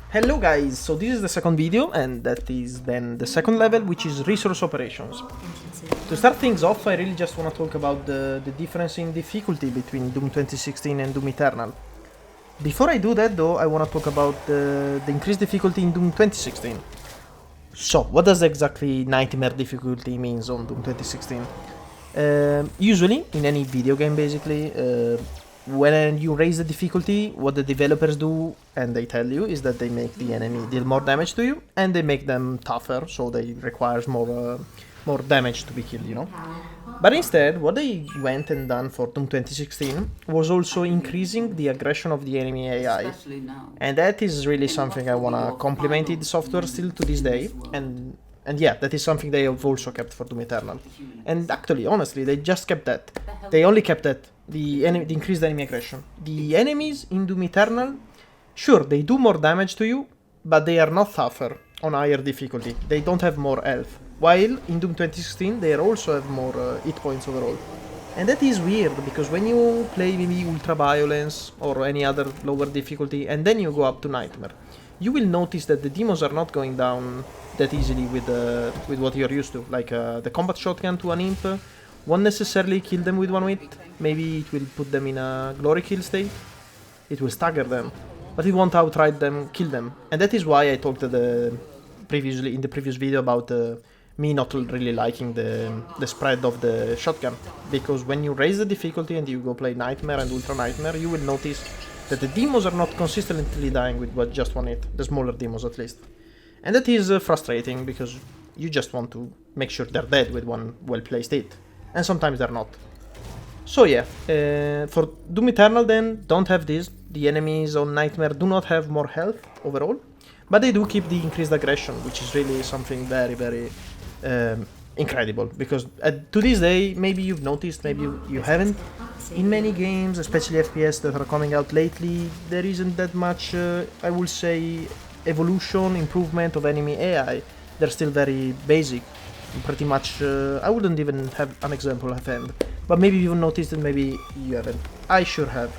Hello guys, so this is the second video and that is then the second level, which is resource operations. To start things off, I really just want to talk about the difference in difficulty between Doom 2016 and Doom Eternal. Before I do that though, I want to talk about the increased difficulty in Doom 2016. So, what does exactly Nightmare difficulty means on Doom 2016? Usually, in any video game basically, when you raise the difficulty, what the developers do, and they tell you, is that they make the enemy deal more damage to you, and they make them tougher, so they requires more damage to be killed, you know. But instead, what they went and done for Doom 2016 was also increasing the aggression of the enemy AI, and that is really something I wanna compliment id Software still to this day, and yeah, that is something they have also kept for Doom Eternal. And actually, honestly, they just kept that. They only kept that. The increased enemy aggression. The enemies in Doom Eternal, sure, they do more damage to you, but they are not tougher on higher difficulty. They don't have more health. While in Doom 2016, they also have more hit points overall. And that is weird, because when you play maybe Ultra Violence or any other lower difficulty, and then you go up to Nightmare, you will notice that the demons are not going down that easily with what you're used to. Like the combat shotgun to an imp won't necessarily kill them with one hit. Maybe it will put them in a glory kill state. It will stagger them, but it won't outright them, kill them. And that is why I talked in the previous video about me not really liking the spread of the shotgun. Because when you raise the difficulty and you go play Nightmare and Ultra Nightmare, you will notice that the demons are not consistently dying with just one hit. The smaller demons at least. And that is frustrating, because you just want to make sure they're dead with one well-placed hit. And sometimes they're not. So yeah, for Doom Eternal then, don't have this. The enemies on Nightmare do not have more health overall, but they do keep the increased aggression, which is really something very, very incredible. Because to this day, maybe you've noticed, maybe you haven't, in many games, especially FPS that are coming out lately, there isn't that much, I will say, evolution, improvement of enemy AI. They're still very basic. Pretty much, I wouldn't even have an example at hand, but maybe you've noticed and maybe you haven't. I sure have,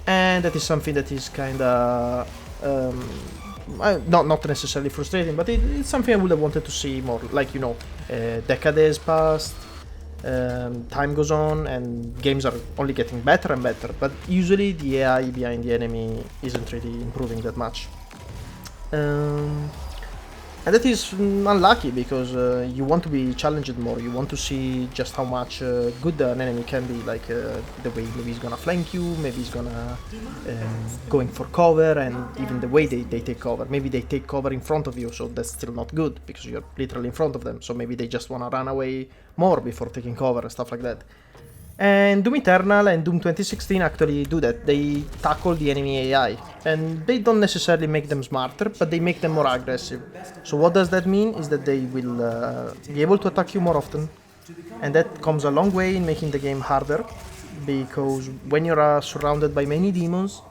and that is something that is kinda not necessarily frustrating, but it's something I would have wanted to see more. Like, you know, decades passed, time goes on, and games are only getting better and better, but usually the AI behind the enemy isn't really improving that much. And that is unlucky, because you want to be challenged more, you want to see just how much good an enemy can be, like the way maybe he's gonna flank you, maybe he's gonna going for cover, and even the way they take cover. Maybe they take cover in front of you, so that's still not good, because you're literally in front of them, so maybe they just wanna run away more before taking cover and stuff like that. And Doom Eternal and Doom 2016 actually do that. They tackle the enemy AI, and they don't necessarily make them smarter, but they make them more aggressive. So what does that mean is that they will be able to attack you more often, and that comes a long way in making the game harder, because when you're surrounded by many demons,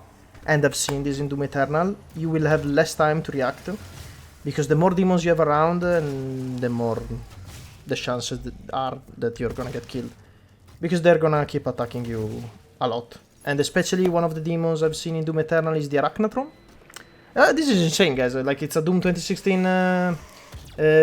and I've seen this in Doom Eternal, you will have less time to react, because the more demons you have around, and the more the chances are that you're gonna get killed. Because they're gonna keep attacking you a lot. And especially one of the demons I've seen in Doom Eternal is the Arachnatron. This is insane, guys. Like, it's a Doom 2016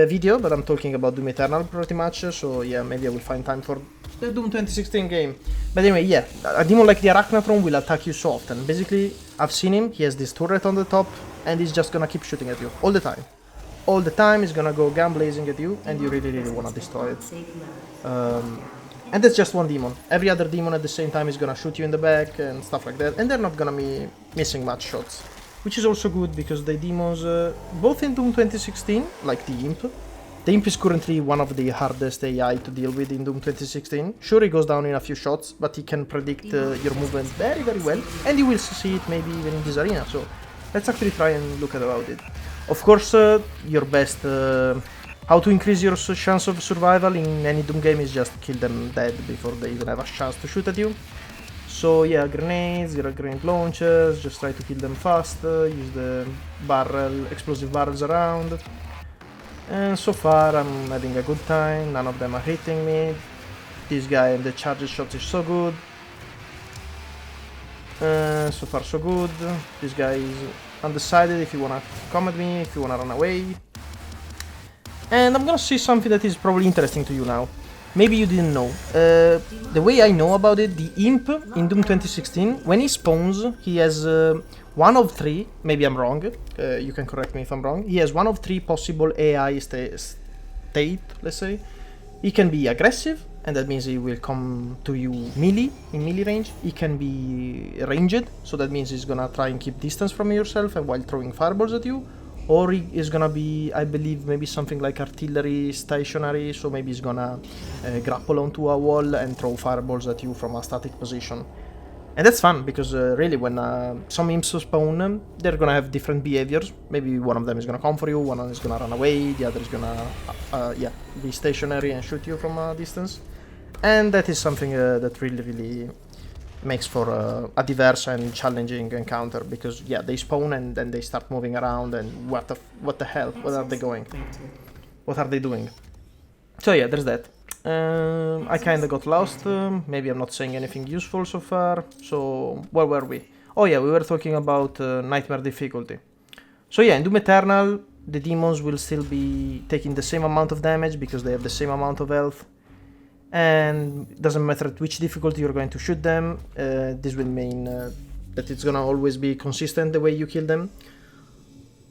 video, but I'm talking about Doom Eternal pretty much. So yeah, maybe I will find time for the Doom 2016 game. But anyway, yeah, a demon like the Arachnatron will attack you so often. Basically, I've seen him. He has this turret on the top, and he's just gonna keep shooting at you all the time. All the time, he's gonna go gun blazing at you, and you really, really wanna destroy it. And that's just one demon. Every other demon at the same time is gonna shoot you in the back and stuff like that, and they're not gonna be missing much shots. Which is also good, because the demons, both in Doom 2016, like the Imp is currently one of the hardest AI to deal with in Doom 2016. Sure, he goes down in a few shots, but he can predict your movement very, very well, and you will see it maybe even in this arena, so let's actually try and look at about it. Of course, your best... how to increase your chance of survival in any Doom game is just kill them dead before they even have a chance to shoot at you. So yeah, grenades, grenade launchers, just try to kill them fast, use the explosive barrels around. And so far I'm having a good time, none of them are hitting me. This guy and the charge shot is so good. So far so good. This guy is undecided if you wanna come at me, if you wanna run away. And I'm gonna say something that is probably interesting to you now. Maybe you didn't know. The way I know about it, the imp in Doom 2016, when he spawns, he has one of three, maybe I'm wrong, you can correct me if I'm wrong, he has one of three possible AI state, let's say. He can be aggressive, and that means he will come to you melee, in melee range. He can be ranged, so that means he's gonna try and keep distance from yourself and while throwing fireballs at you. Or he is gonna be, I believe, maybe something like artillery stationary, so maybe he's gonna grapple onto a wall and throw fireballs at you from a static position. And that's fun, because really when some imps spawn, they're gonna have different behaviors. Maybe one of them is gonna come for you, one of them is gonna run away, the other is gonna be stationary and shoot you from a distance. And that is something that really makes for a diverse and challenging encounter, because they spawn and then they start moving around, and what the hell, where are they going? What are they doing? So yeah, there's that. I kinda got lost, maybe I'm not saying anything useful so far, so where were we? Oh yeah, we were talking about Nightmare difficulty. So yeah, in Doom Eternal, the demons will still be taking the same amount of damage because they have the same amount of health, and it doesn't matter at which difficulty you're going to shoot them, this will mean that it's gonna always be consistent the way you kill them.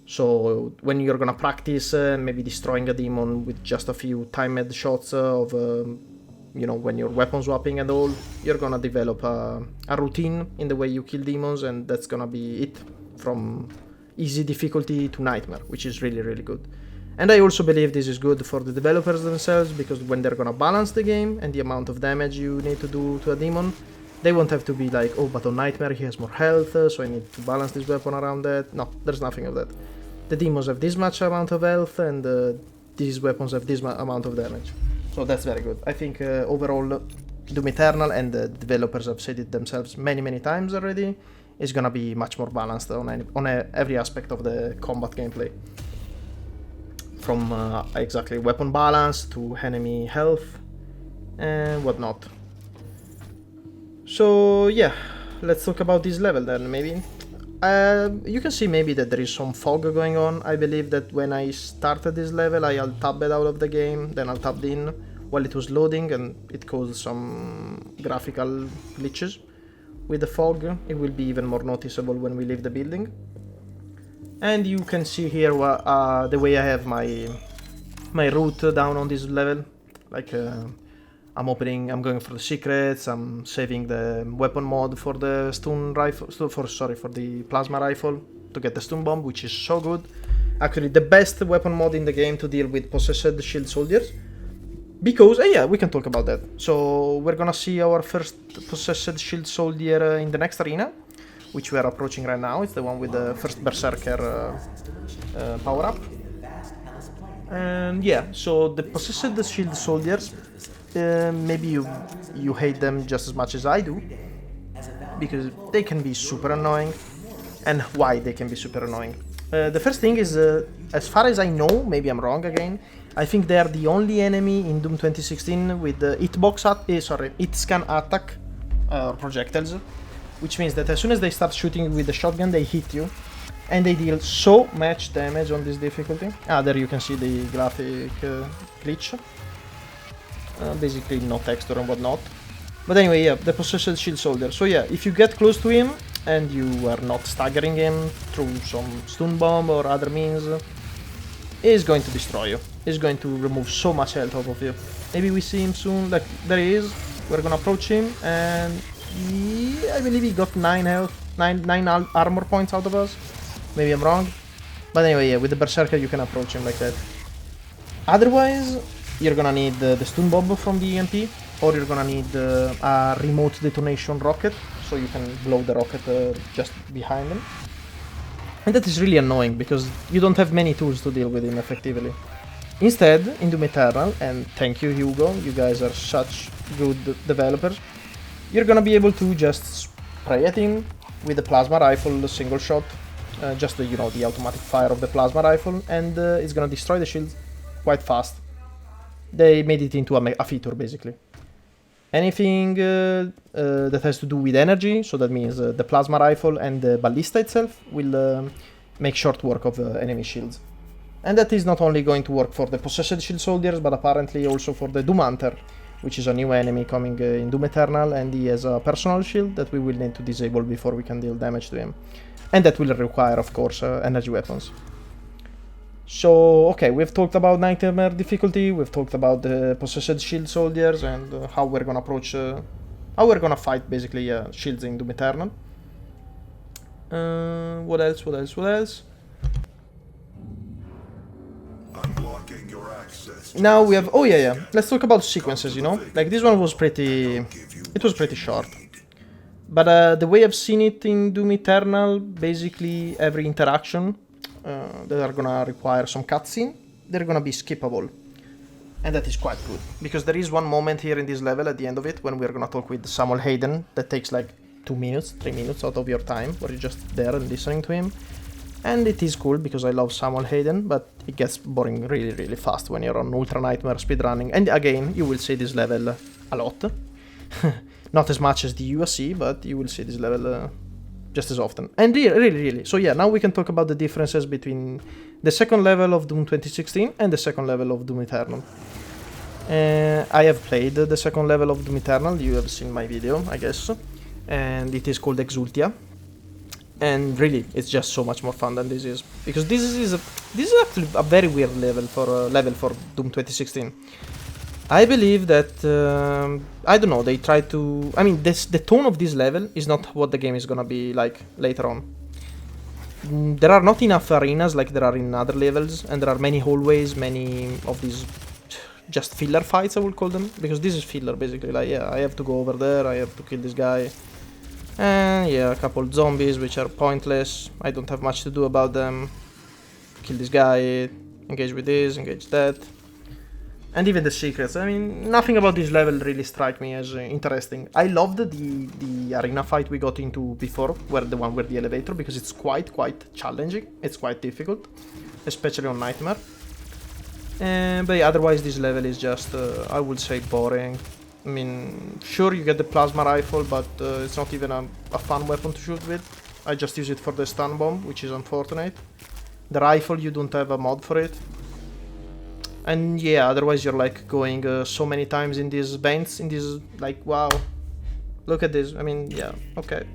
So when you're gonna practice maybe destroying a demon with just a few timed shots of, when you're weapon swapping and all, you're gonna develop a routine in the way you kill demons, and that's gonna be it from easy difficulty to nightmare, which is really good. And I also believe this is good for the developers themselves, because when they're gonna balance the game and the amount of damage you need to do to a demon, they won't have to be like, oh, but on Nightmare he has more health, so I need to balance this weapon around that. No, there's nothing of that. The demons have this much amount of health, and these weapons have this amount of damage. So that's very good. I think overall, Doom Eternal, and the developers have said it themselves many times already, is gonna be much more balanced on every aspect of the combat gameplay. From exactly weapon balance to enemy health and whatnot. So yeah, let's talk about this level then, maybe. You can see maybe that there is some fog going on. I believe that when I started this level, I alt-tabbed out of the game, then alt-tabbed in while it was loading, and it caused some graphical glitches. With the fog, it will be even more noticeable when we leave the building. And you can see here the way I have my route down on this level. Like I'm going for the secrets, I'm saving the weapon mod for the stun rifle, for the plasma rifle to get the stun bomb, which is so good. Actually, the best weapon mod in the game to deal with possessed shield soldiers. Because, we can talk about that. So we're gonna see our first possessed shield soldier in the next arena, which we are approaching right now. It's the one with the first Berserker power-up. And so the possessed shield soldiers, maybe you hate them just as much as I do, because they can be super annoying. And why they can be super annoying? The first thing is, as far as I know, maybe I'm wrong again, I think they are the only enemy in Doom 2016 with the hit scan attack projectiles, which means that as soon as they start shooting with the shotgun, they hit you, and they deal so much damage on this difficulty. There you can see the graphic glitch. Basically no texture and whatnot. But anyway, the possessed shield soldier. So if you get close to him and you are not staggering him through some stun bomb or other means, he's going to destroy you. He's going to remove so much health off of you. Maybe we see him soon. Like, there he is. We're gonna approach him, and I believe he got 9 health, 9 armor points out of us. Maybe I'm wrong. But anyway, with the Berserker you can approach him like that. Otherwise, you're gonna need the stun bomb from the EMP, or you're gonna need a remote detonation rocket, so you can blow the rocket just behind him. And that is really annoying, because you don't have many tools to deal with him effectively. Instead, in Doom Eternal, and thank you Hugo, you guys are such good developers, you're gonna be able to just spray at him with the plasma rifle, single shot, just the automatic fire of the plasma rifle, and it's gonna destroy the shield quite fast. They made it into a feature, basically. Anything that has to do with energy, so that means the plasma rifle and the ballista itself, will make short work of enemy shields. And that is not only going to work for the Possessed Shield Soldiers, but apparently also for the Doom Hunter, which is a new enemy coming in Doom Eternal, and he has a personal shield that we will need to disable before we can deal damage to him. And that will require, of course, energy weapons. So, okay, we've talked about Nightmare difficulty, we've talked about the Possessed Shield Soldiers, and how we're gonna approach, how we're gonna fight, basically, shields in Doom Eternal. What else? Now we have, oh yeah, let's talk about sequences, you know? Like, this one was pretty short. But the way I've seen it in Doom Eternal, basically every interaction that are gonna require some cutscene, they're gonna be skippable. And that is quite good. Because there is one moment here in this level at the end of it, when we're gonna talk with Samuel Hayden, that takes like 2 minutes, 3 minutes out of your time, where you're just there and listening to him. And it is cool because I love Samuel Hayden, but it gets boring really, really fast when you're on Ultra Nightmare speedrunning. And again, you will see this level a lot. Not as much as the USC, but you will see this level just as often. And really. So yeah, now we can talk about the differences between the second level of Doom 2016 and the second level of Doom Eternal. I have played the second level of Doom Eternal, you have seen my video, I guess. And it is called Exultia. And really, it's just so much more fun than this is, because this is actually a very weird level for Doom 2016. I believe that I don't know. They try to. I mean, the tone of this level is not what the game is gonna be like later on. There are not enough arenas like there are in other levels, and there are many hallways, many of these just filler fights, I would call them, because this is filler basically. Like, yeah, I have to go over there, I have to kill this guy. And yeah, a couple zombies which are pointless. I don't have much to do about them. Kill this guy, engage with this, engage that. And even the secrets. I mean, nothing about this level really struck me as interesting. I loved the arena fight we got into before, where the one with the elevator, because it's quite challenging. It's quite difficult, especially on Nightmare. But yeah, otherwise this level is just, I would say, boring. I mean, sure, you get the plasma rifle, but it's not even a fun weapon to shoot with. I just use it for the stun bomb, which is unfortunate. The rifle, you don't have a mod for it. And yeah, otherwise you're like going so many times in these vents, in these, like, wow, look at this. I mean, yeah, okay,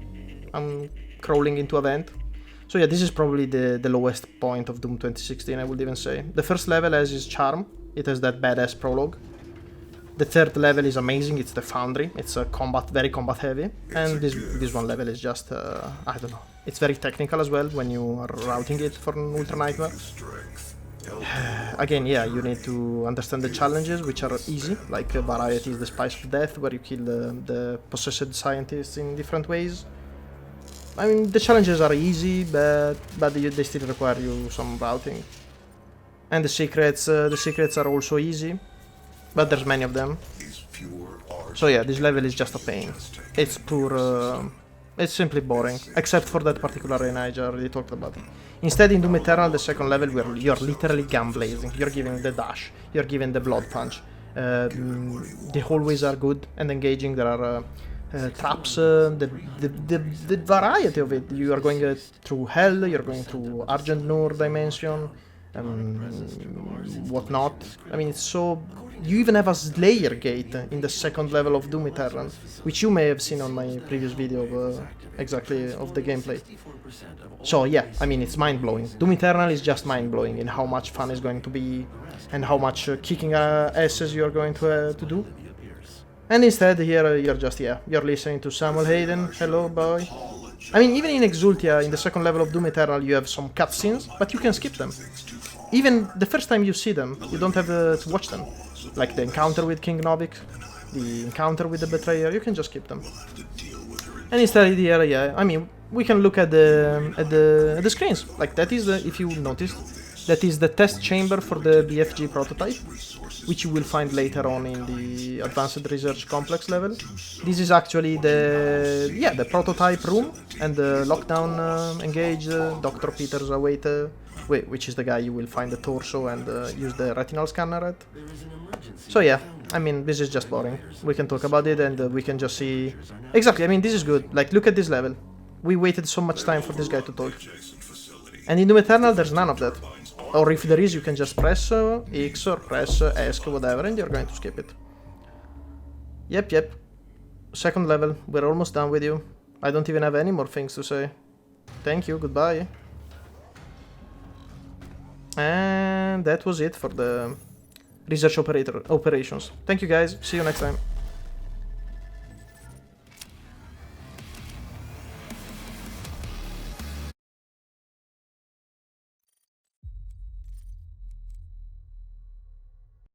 I'm crawling into a vent. So yeah, this is probably the lowest point of Doom 2016, I would even say. The first level has its charm. It has that badass prologue. The third level is amazing, it's the Foundry, it's a very combat heavy, and this one level is just, I don't know, it's very technical as well when you are routing it for an Ultra Nightmare. Again, yeah, you need to understand the challenges, which are easy, like Variety is the Spice of Death, where you kill the possessed scientists in different ways. I mean, the challenges are easy, but they still require you some routing. And the secrets are also easy. But there's many of them. So yeah, this level is just a pain. It's pure... it's simply boring. Except for that particular arena I already talked about. Instead, in Doom Eternal, the second level, you're literally gun blazing. You're giving the dash. You're giving the blood punch. The hallways are good and engaging. There are traps. The variety of it. You are going through Hell. You're going through Argent Noor dimension. Whatnot. I mean, it's so... You even have a Slayer gate in the second level of Doom Eternal, which you may have seen on my previous video of, exactly of the gameplay. So yeah, I mean, it's mind-blowing. Doom Eternal is just mind-blowing in how much fun it's going to be and how much kicking asses you're going to do. And instead here you're just, yeah, you're listening to Samuel Hayden. Hello, boy. I mean, even in Exultia, in the second level of Doom Eternal, you have some cutscenes, but you can skip them. Even the first time you see them, you don't have to watch them. Like the encounter with King Novik, the encounter with the Betrayer, you can just skip them. And instead here, yeah, I mean, we can look at the screens. Like that is the, if you noticed, that is the test chamber for the BFG prototype, which you will find later on in the Advanced Research Complex level. This is actually the prototype room, and the lockdown engage, Dr. Peters await, which is the guy you will find the torso and use the retinal scanner at. So yeah, I mean, this is just boring. We can talk about it and we can just see... Exactly, I mean, this is good. Like, look at this level. We waited so much time for this guy to talk. And in Doom Eternal, there's none of that. Or if there is, you can just press X or press ESC, whatever, and you're going to skip it. Yep. Second level, we're almost done with you. I don't even have any more things to say. Thank you, goodbye. And that was it for the research operations. Thank you guys, see you next time.